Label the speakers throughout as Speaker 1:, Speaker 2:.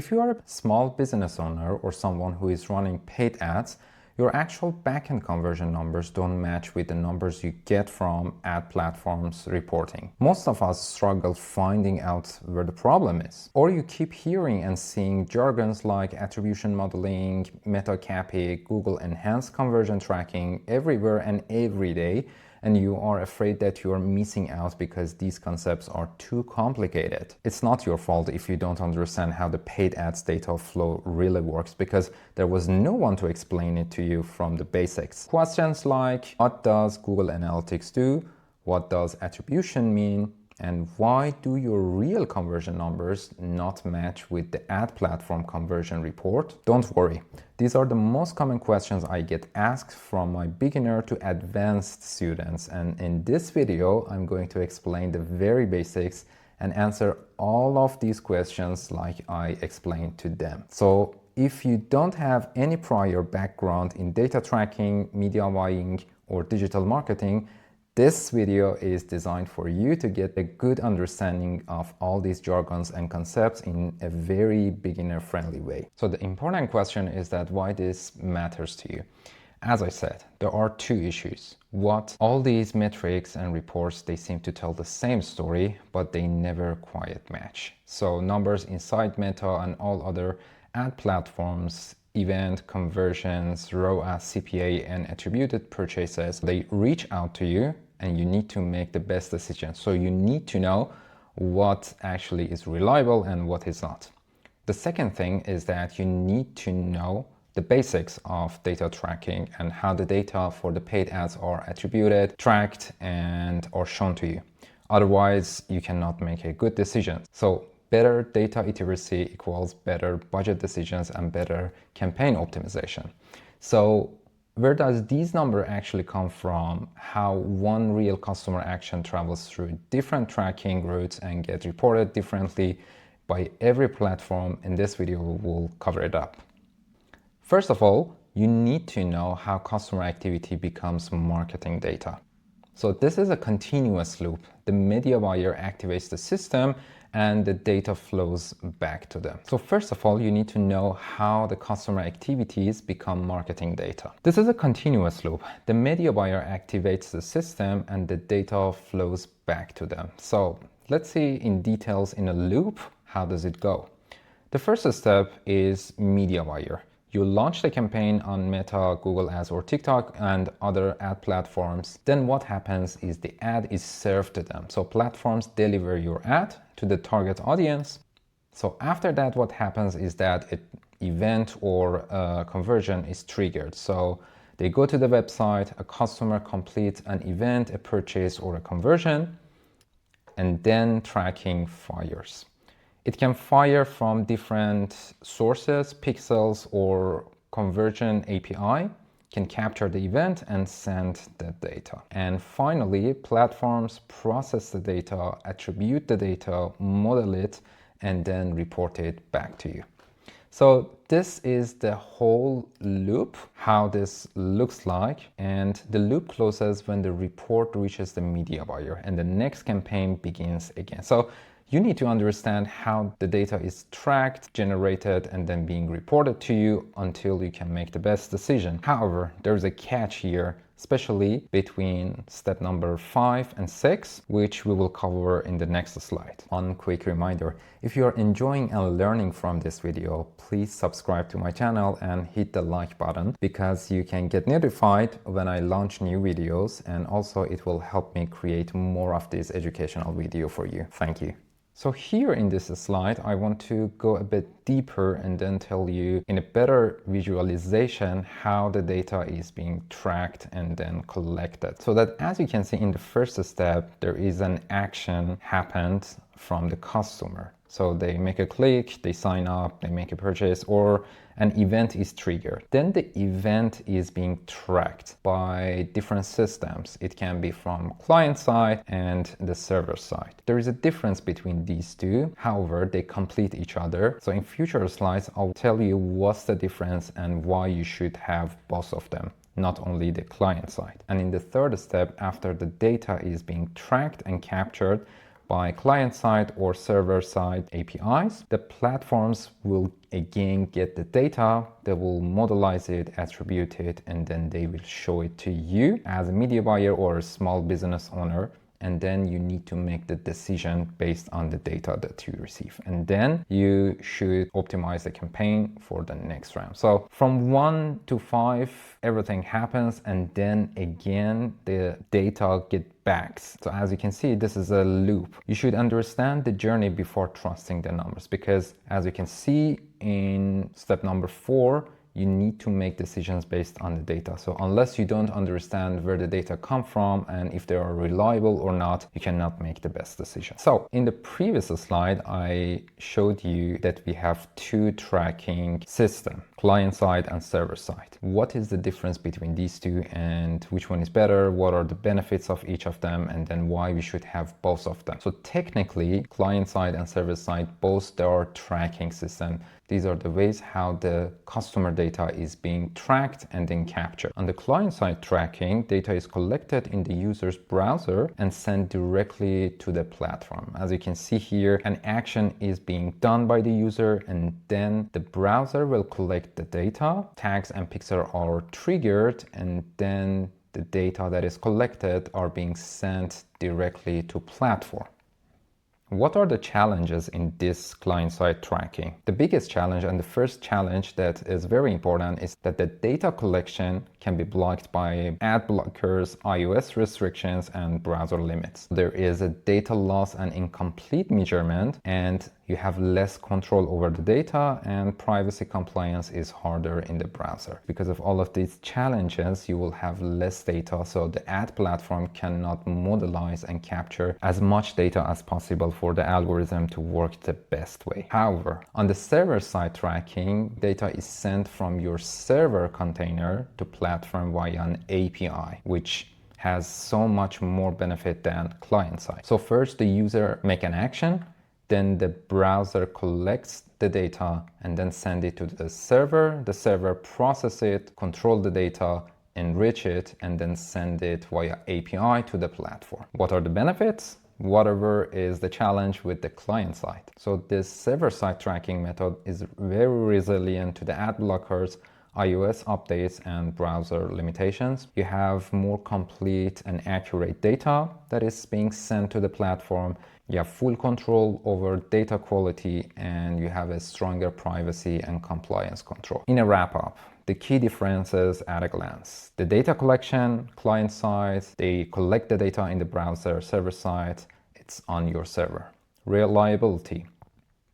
Speaker 1: If you are a small business owner or someone who is running paid ads, your actual backend conversion numbers don't match with the numbers you get from ad platforms reporting. Most of us struggle finding out where the problem is. Or you keep hearing and seeing jargons like attribution modeling, meta CAPI, Google enhanced conversion tracking everywhere and every day, and you are afraid that you are missing out because these concepts are too complicated. It's not your fault if you don't understand how the paid ads data flow really works, because there was no one to explain it to you from the basics. Questions like, what does Google Analytics do? What does attribution mean? And why do your real conversion numbers not match with the ad platform conversion report? Don't worry. These are the most common questions I get asked from my beginner to advanced students. And in this video, I'm going to explain the very basics and answer all of these questions like I explained to them. So if you don't have any prior background in data tracking, media buying, or digital marketing, this video is designed for you to get a good understanding of all these jargons and concepts in a very beginner-friendly way. So the important question is that why this matters to you. As I said, there are two issues. What all these metrics and reports, they seem to tell the same story, but they never quite match. So numbers inside Meta and all other ad platforms, event conversions, ROAS, CPA, and attributed purchases, they reach out to you and you need to make the best decision. So you need to know what actually is reliable and what is not. The second thing is that you need to know the basics of data tracking and how the data for the paid ads are attributed, tracked, and are shown to you. Otherwise, you cannot make a good decision. So better data literacy equals better budget decisions and better campaign optimization. So where does these numbers actually come from? How one real customer action travels through different tracking routes and get reported differently by every platform? In this video, we'll cover it up. First of all, you need to know how customer activity becomes marketing data. So this is a continuous loop. The media buyer activates the system and the data flows back to them. So first of all, you need to know how the customer activities become marketing data. This is a continuous loop. The media buyer activates the system and the data flows back to them. So let's see in details in a loop, how does it go? The first step is media buyer. You launch the campaign on Meta, Google Ads, or TikTok and other ad platforms. Then what happens is the ad is served to them. So platforms deliver your ad to the target audience. So after that, what happens is that an event or a conversion is triggered. So they go to the website, a customer completes an event, a purchase, or a conversion, and then tracking fires. It can fire from different sources, pixels, or conversion API, can capture the event and send the data. And finally, platforms process the data, attribute the data, model it, and then report it back to you. So this is the whole loop, how this looks like. And the loop closes when the report reaches the media buyer and the next campaign begins again. So you need to understand how the data is tracked, generated, and then being reported to you until you can make the best decision. However, there's a catch here, especially between step number 5 and 6, which we will cover in the next slide. One quick reminder, if you are enjoying and learning from this video, please subscribe to my channel and hit the like button, because you can get notified when I launch new videos, and also it will help me create more of this educational video for you. Thank you. So here in this slide, I want to go a bit deeper and then tell you in a better visualization how the data is being tracked and then collected. So that, as you can see in the first step, there is an action happened from the customer. So they make a click, they sign up, they make a purchase, or an event is triggered. Then the event is being tracked by different systems. It can be from client side and the server side. There is a difference between these two. However, they complete each other. So in future slides, I'll tell you what's the difference and why you should have both of them, not only the client side. And in the third step, after the data is being tracked and captured, by client-side or server-side APIs. The platforms will again get the data, they will modelize it, attribute it, and then they will show it to you as a media buyer or a small business owner. And then you need to make the decision based on the data that you receive. And then you should optimize the campaign for the next round. So from 1 to 5, everything happens, and then again, the data get back. So as you can see, this is a loop. You should understand the journey before trusting the numbers, because as you can see in step number 4, you need to make decisions based on the data. So unless you don't understand where the data come from and if they are reliable or not, you cannot make the best decision. So in the previous slide, I showed you that we have 2 tracking systems, client side and server side. What is the difference between these 2 and which one is better? What are the benefits of each of them? And then why we should have both of them. So technically, client side and server side, both there are tracking systems. These are the ways how the customer data is being tracked and then captured. On the client-side tracking, data is collected in the user's browser and sent directly to the platform. As you can see here, an action is being done by the user, and then the browser will collect the data. Tags and pixels are triggered, and then the data that is collected are being sent directly to platform. What are the challenges in this client-side tracking? The biggest challenge and the first challenge that is very important is that the data collection can be blocked by ad blockers, iOS restrictions, and browser limits. There is a data loss and incomplete measurement, and you have less control over the data, and privacy compliance is harder in the browser. Because of all of these challenges, you will have less data, so the ad platform cannot modelize and capture as much data as possible for the algorithm to work the best way. However, on the server-side tracking, data is sent from your server container to platform via an API, which has so much more benefit than client-side. So first, the user make an action, then the browser collects the data and then send it to the server. The server process it, control the data, enrich it, and then send it via API to the platform. What are the benefits? Whatever is the challenge with the client side. So this server-side tracking method is very resilient to the ad blockers, iOS updates, and browser limitations. You have more complete and accurate data that is being sent to the platform. You have full control over data quality, and you have a stronger privacy and compliance control. In a wrap-up, the key differences at a glance. The data collection, client side, they collect the data in the browser, server side, it's on your server. Reliability,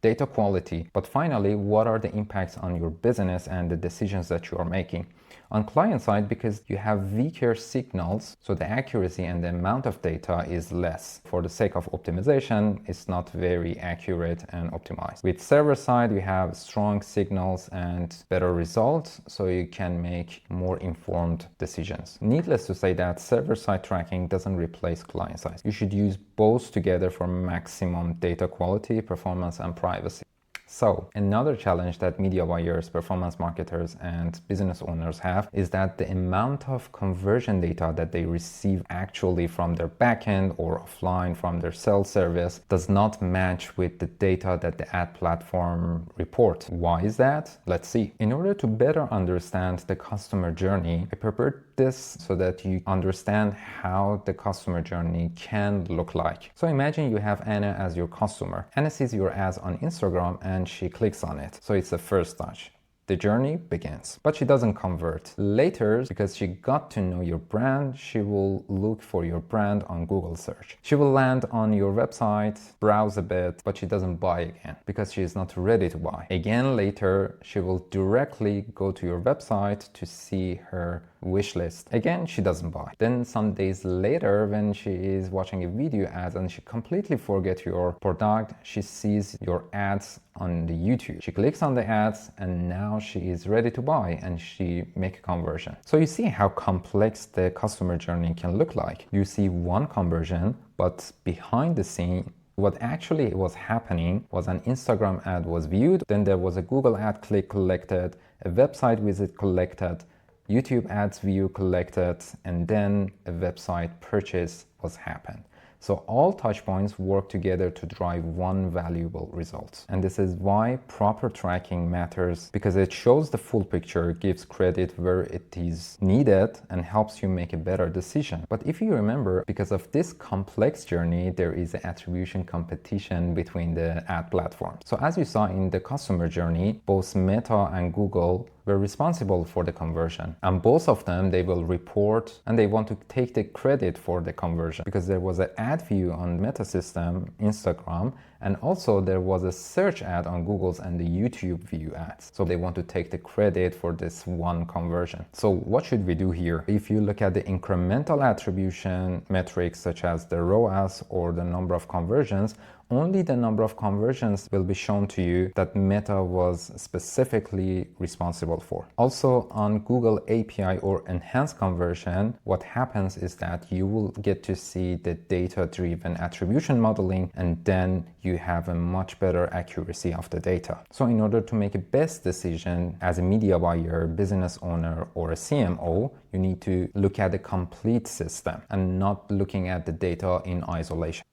Speaker 1: data quality, but finally, what are the impacts on your business and the decisions that you are making? On client side, because you have weaker signals, so the accuracy and the amount of data is less. For the sake of optimization, it's not very accurate and optimized. With server side, you have strong signals and better results, so you can make more informed decisions. Needless to say that server-side tracking doesn't replace client side. You should use both together for maximum data quality, performance, and privacy. So another challenge that media buyers, performance marketers, and business owners have is that the amount of conversion data that they receive actually from their backend or offline from their self-service does not match with the data that the ad platform reports. Why is that? Let's see. In order to better understand the customer journey, I prepared this so that you understand how the customer journey can look like. So imagine you have Anna as your customer. Anna sees your ads on Instagram and she clicks on it. So it's the first touch. The journey begins, but she doesn't convert. Later, because she got to know your brand, she will look for your brand on Google search. She will land on your website, browse a bit, but she doesn't buy again because she is not ready to buy. Again, later, she will directly go to your website to see her wish list. Again, she doesn't buy. Then some days later, when she is watching a video ad and she completely forgets your product, she sees your ads on the YouTube. She clicks on the ads and now she is ready to buy and she make a conversion. So you see how complex the customer journey can look like. You see one conversion, but behind the scene, what actually was happening was an Instagram ad was viewed, then there was a Google ad click collected, a website visit collected, YouTube ads view collected, and then a website purchase was happened. So all touch points work together to drive one valuable result. And this is why proper tracking matters, because it shows the full picture, gives credit where it is needed, and helps you make a better decision. But if you remember, because of this complex journey, there is an attribution competition between the ad platforms. So as you saw in the customer journey, both Meta and Google were responsible for the conversion, and both of them, they will report and they want to take the credit for the conversion, because there was an ad view on Meta system, Instagram, and also there was a search ad on Google's and the YouTube view ads. So they want to take the credit for this one conversion. So what should we do here? If you look at the incremental attribution metrics such as the ROAS or the number of conversions, only the number of conversions will be shown to you that Meta was specifically responsible for. Also on Google API or enhanced conversion, what happens is that you will get to see the data-driven attribution modeling, and then you have a much better accuracy of the data. So in order to make a best decision as a media buyer, business owner, or a CMO, you need to look at the complete system and not looking at the data in isolation.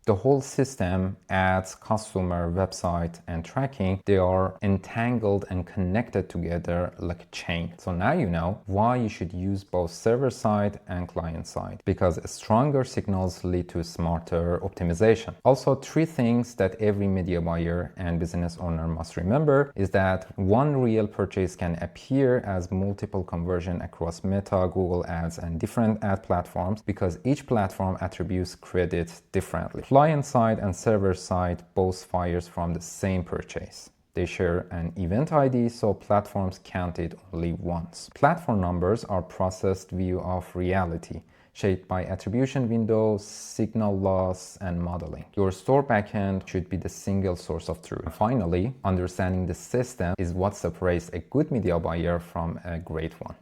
Speaker 1: The whole system, ads, customer, website, and tracking, they are entangled and connected together like a chain. So now you know why you should use both server side and client side, because stronger signals lead to smarter optimization. Also, 3 things that every media buyer and business owner must remember is that one real purchase can appear as multiple conversion across Meta, Google Ads, and different ad platforms, because each platform attributes credit differently. Client side and server side both fires from the same purchase. They share an event ID, so platforms count it only once. Platform numbers are processed view of reality, shaped by attribution windows, signal loss, and modeling. Your store backend should be the single source of truth. And finally, understanding the system is what separates a good media buyer from a great one.